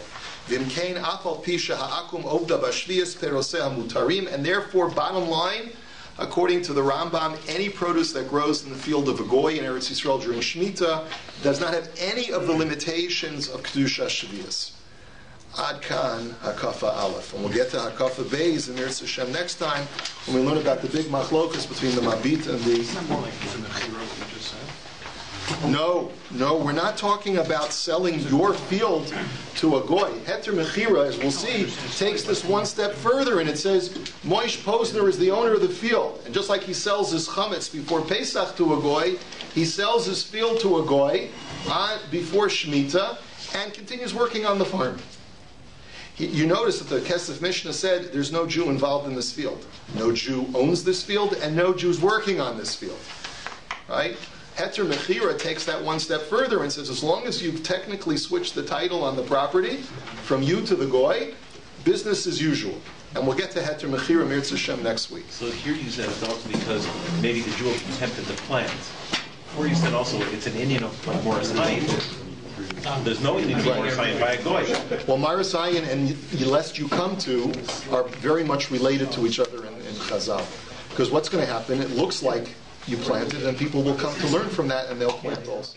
V'imkein afal pisha ha'akum ovda b'shvius peroseh mutarim, and therefore, bottom line, according to the Rambam, any produce that grows in the field of a Goy in Eretz Yisrael during Shemitah does not have any of the limitations of Kedusha Shvius. Ad kan hakafa aleph, and we'll get to hakafa Bais and Mirz Hashem next time when we learn about the big machlokas between the Mabit and the. Isn't that more like the Mechira, what you just said? No, we're not talking about selling your field to a goy. Heter Mechira, as we'll see, takes this one step further, and it says Moish Posner is the owner of the field, and just like he sells his chametz before Pesach to a goy, he sells his field to a goy before Shemitah, and continues working on the farm. You notice that the Kesef Mishnah said there's no Jew involved in this field. No Jew owns this field, and no Jew's working on this field. Right? Heter Mechira takes that one step further and says, as long as you've technically switched the title on the property from you to the goy, business as usual. And we'll get to Heter Mechira Mirz Hashem next week. So here you said it's also because maybe the Jew attempted to plant. Or you said also it's an Indian of Morris Ayin. There's no Indian of Morris Ayin by a goy. Well, Morris Ayin and Lest You Come To are very much related to each other in Chazal. Because what's going to happen, it looks like you planted, and people will come to learn from that, and they'll plant also.